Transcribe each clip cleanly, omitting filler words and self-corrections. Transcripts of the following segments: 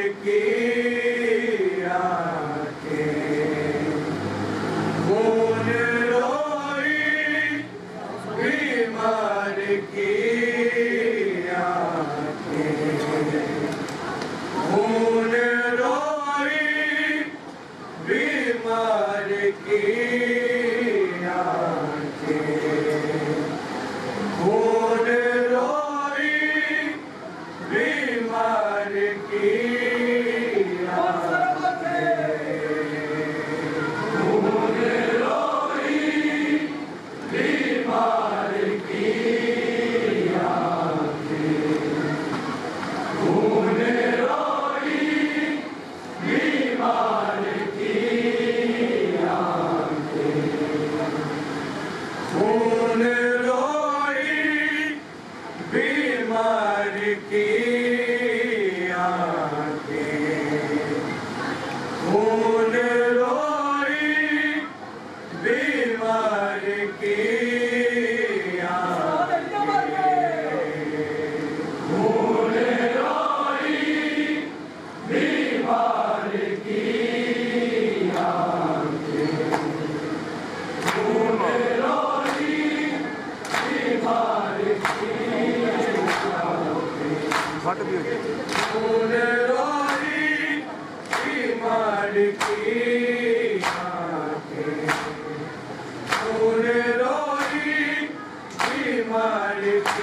की आंखें खून रोई बीमार की आंखें खून रोई बीमार की आंखें खून रोई बीमार की बीमार की आंखें खून रोई बीमार की आंखें खून रोई बीमार की आंखें खून रोई बीमार की खून रोई बीमार की आंखें खून रोई बीमार की आंखें खून रोई बीमार की आंखें खून रोई बीमार की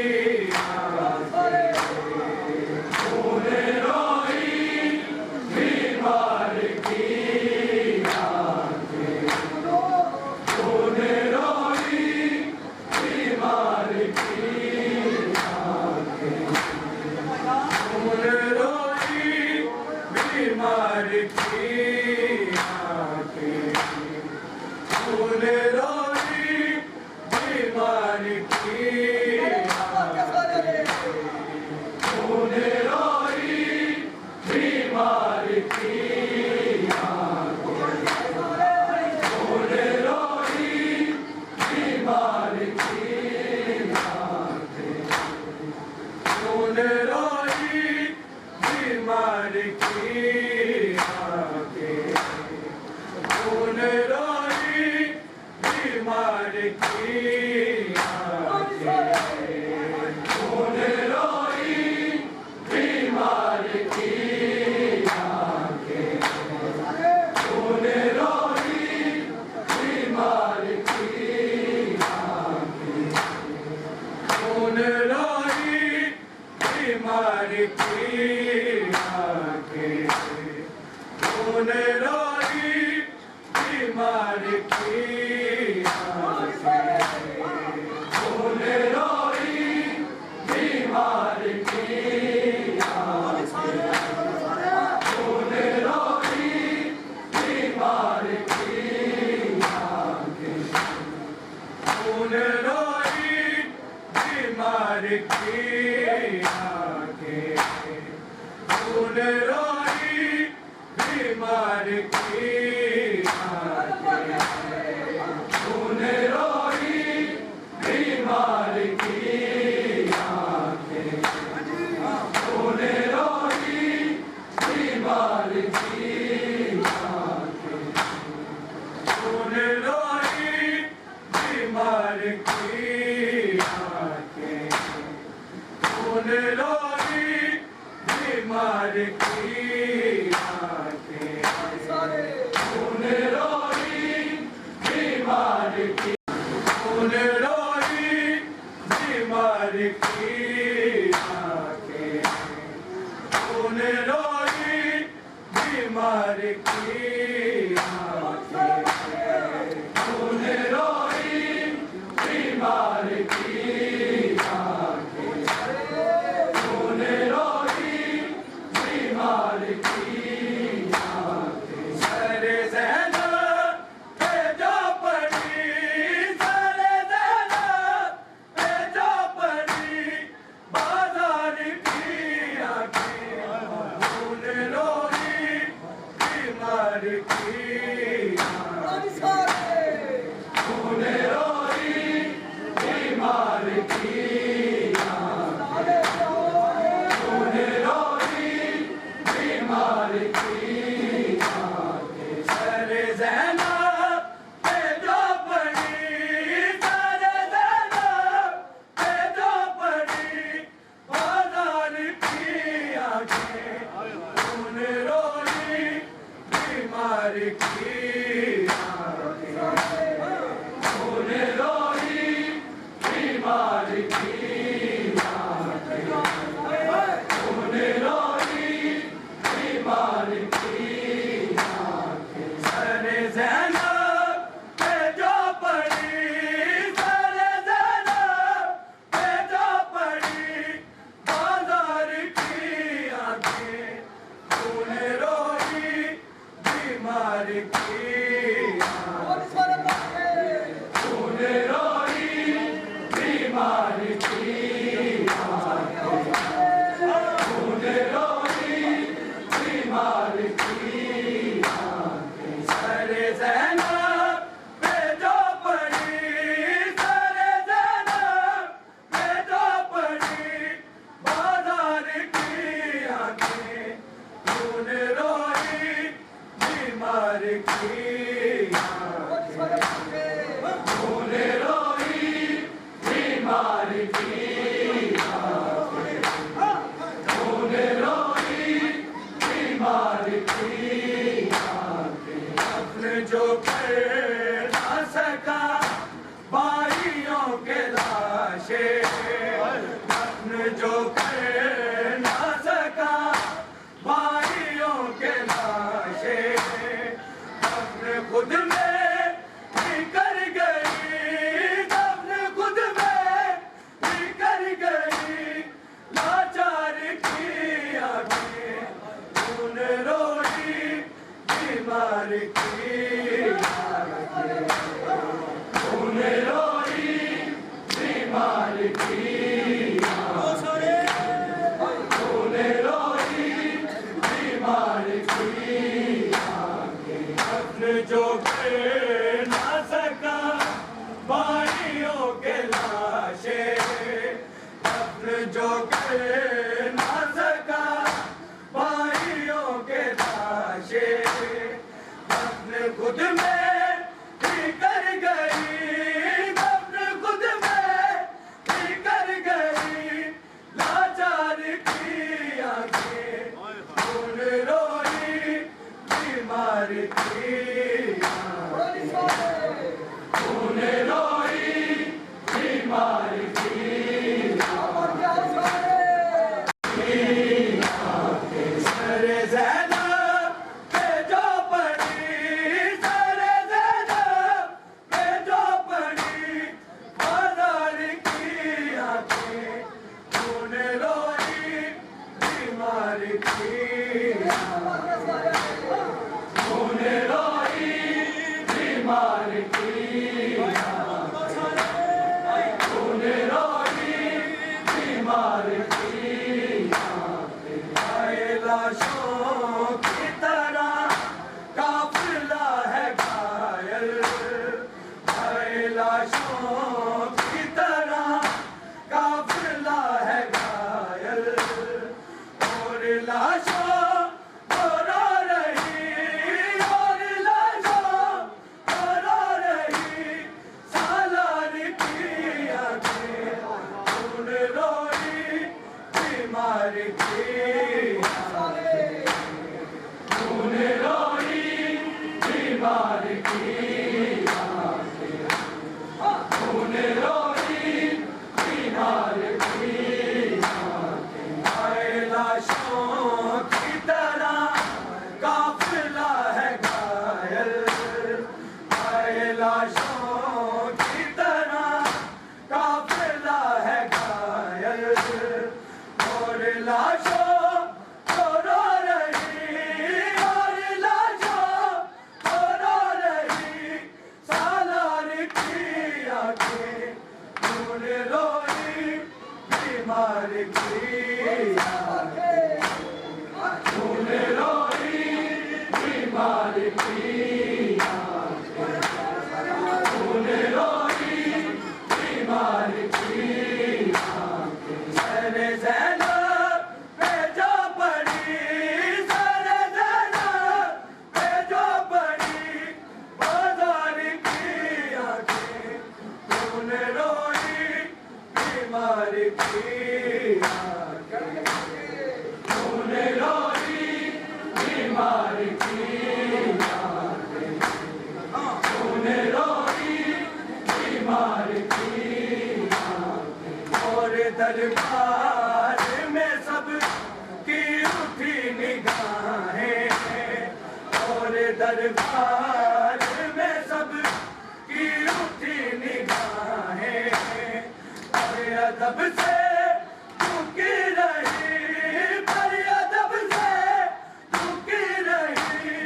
खून रोई बीमार की आंखें खून रोई बीमार की खून रोई बीमार की खून रोई बीमार की खून रोई बीमार की आंखें खून रोई बीमार की आंखें खून रोई बीमार की आंखें खून रोई बीमार की आंखें खून रोई बीमार की आंखें खून रोई बीमार की आंखें खून रोई बीमार की आंखें खून रोई बीमार की आंखें खून रोई बीमार की आंखें खून रोई बीमार की आंखें खून रोई बीमार की आंखें खून रोई बीमार की आंखें खून रोई बीमार की आंखें खून रोई बीमार की आंखें खून रोई बीमार की खून रोई बीमार की आंखें खून रोई बीमार की आंखें खून रोई बीमार की आंखें खून रोई बीमार की आंखें सरे ज़ैनब पे जो पड़ी सरे ज़ैनब पे जो पड़ी बाजार की आंखें खून रोई बीमार की बीमार की खून रोई बीमार की खून रोई बीमार की सरे ज़ैनब पे जो पड़ी सरे ज़ैनब पे जो पड़ी बाजार की आंखें खून रोई बीमार की खून रोई बीमार की खून रोई बीमार की सरे ज़ैनब पे जो पड़ी सरे ज़ैनब पे जो पड़ी बाजार की आंखें खून रोई बीमार की खून रोई बीमार की खून रोई बीमार की अपने जो कर ना सका भाइयों के लाशे अपने जो कर ना सका भाइयों के लाशे अपने खुद में ही कर गई अपने खुद में ही कर गई लाचार की आंखें खून रोई बीमार की खून रोई बीमार की खून रोई बीमार की अपने जो कर ना सका भाइयों के लाशे अपने जो कर ना सका भाइयों के लाशे अपने खुद में ही कर गई अपने खुद में ही कर गई लाचार की आंखें खून रोई बीमार की खून रोई बीमार की सरे ज़ैनब पे जो पड़ी सरे ज़ैनब पे जो पड़ी बाजार की आंखें खून रोई बीमार की खून रोई बीमार की खून रोई बीमार की लाशों की तरह काफिला है घायल लाशों की तरह काफिला है घायल और लाशों को रो रही और लाशों को रो रही सालार की आंखें खून रोई बीमार की खून रोई बीमार की खून रोई बीमार की लाशों की तरह काफिला है घायल लाशों की तरह काफिला है घायल और लाशों को रो रही और लाशों को रो रही सालार की आंखें खून रोई बीमार की दरबार में सब की उठी निगाहें बड़े अदब से झुकी रही बड़े अदब से झुकी रही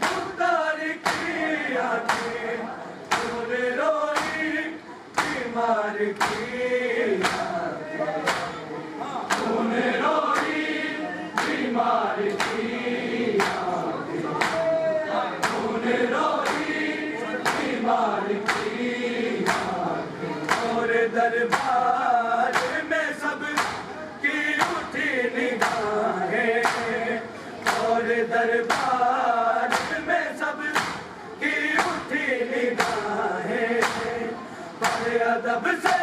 मुख्तार की आंखें तूने रोई बीमार की तूने रोई बीमार की तूने रोई बीमार की और दरबार में सब की उठी निगाहें और दरबार में सब की उठी निगाहें बड़े अदब से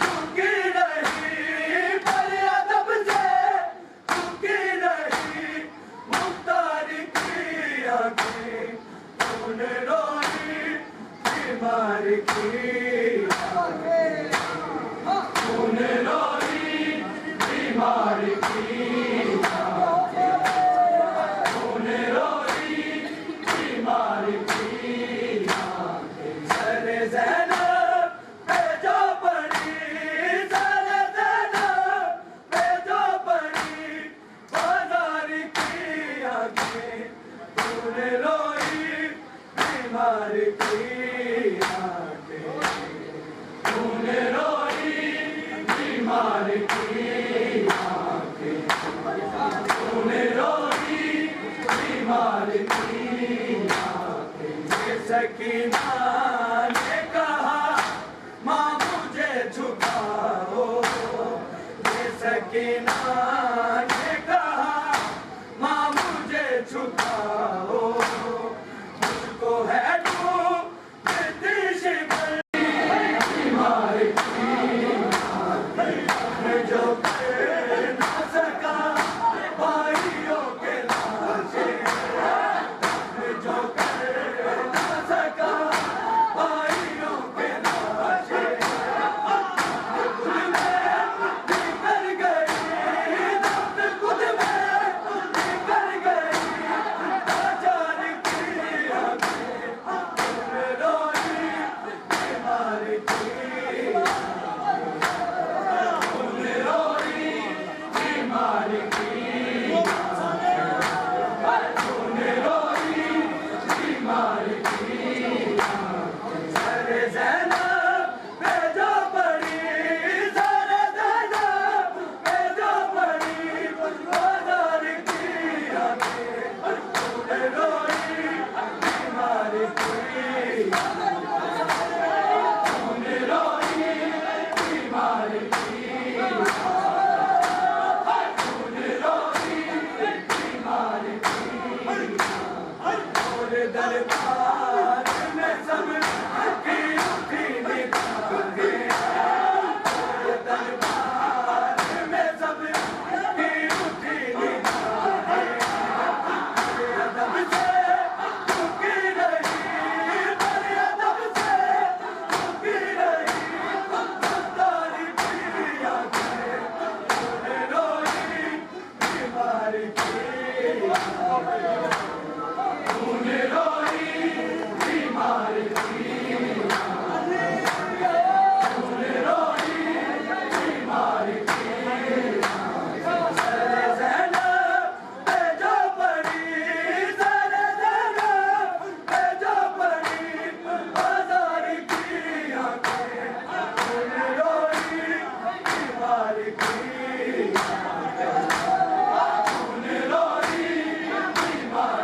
झुकी रही बड़े अदब से झुकी रही मुख्तार की आंखें तूने रोई बीमार की तूने रोई बीमार की तूने रोई बीमार की सरे ज़ैनब पे जो पड़ी सरे ज़ैनब पे जो पड़ी बाजार की आंखें तूने रोई बीमार की आंखें तूने रोई बीमार की आंखें तूने रोई बीमार की आंखें ये सकीना ने कहा माँ मुझे झुकाओ ये सकीना ने कहा माँ मुझे झुकाओ मुझको है जो कर ना सका भाइयों के लाशे जो कर ना सका भाइयों के लाशे खुद में निकल गई दर्द खुद में निकल गई आजाद की आंखें तूने रोई बीमार की दरबार में सब की उठी निगाहें दरबार में सब की उठी निगाहें अदब से झुकी रही बड़े अदब से झुकी रही मुख्तार की आंखें तूने रोई बीमार की तूने रोई बीमार की तूने रोई बीमार की सरे ज़ैनब पे जो पड़ी सरे ज़ैनब पे जो पड़ी बाजार की आंखें तूने रोई बीमार की तूने रोई बीमार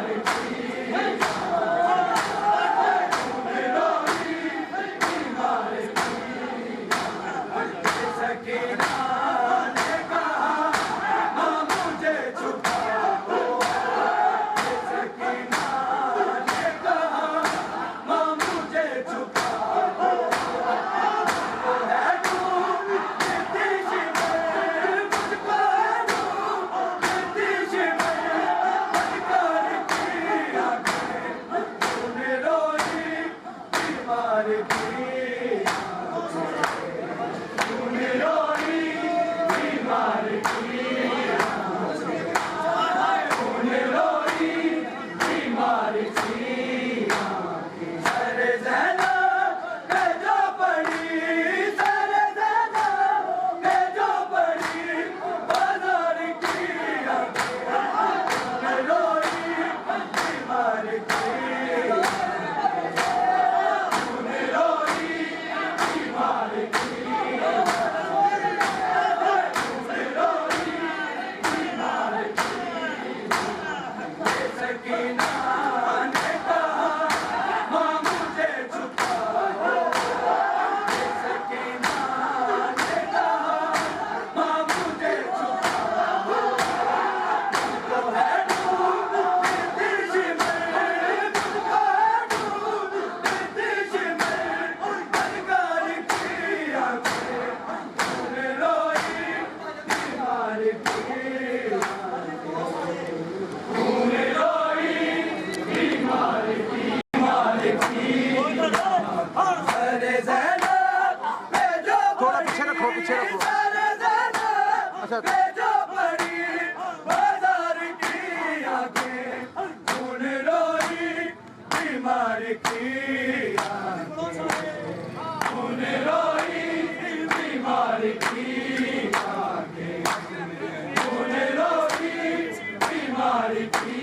की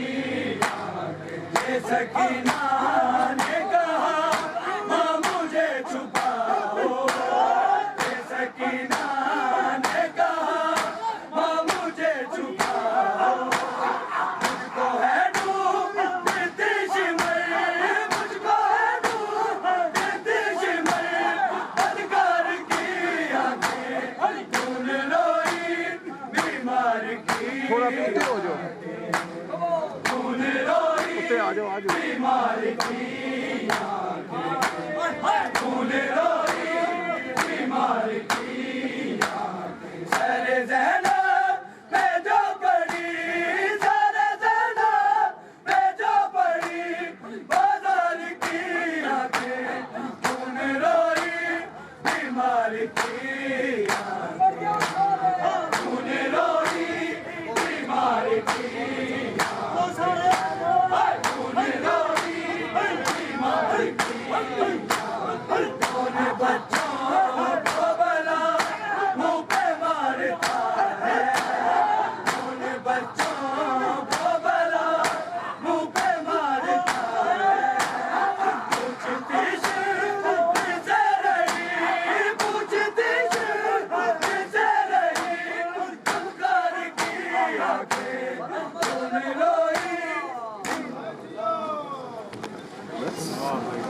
ये सकीना ने कहा माँ मुझे छुपाओ, ये सकीना ने कहा माँ मुझे छुपाओ, मुझको है डूबती शिमर, मुझको है डूबती शिमर, बदकार की आंखें ढूंढ लो इन बीमार की, थोड़ा पीछे हो जाओ, ढूंढ लो इन आ जाओ बीमार की आंखें, ढूंढ लो इन बीमार की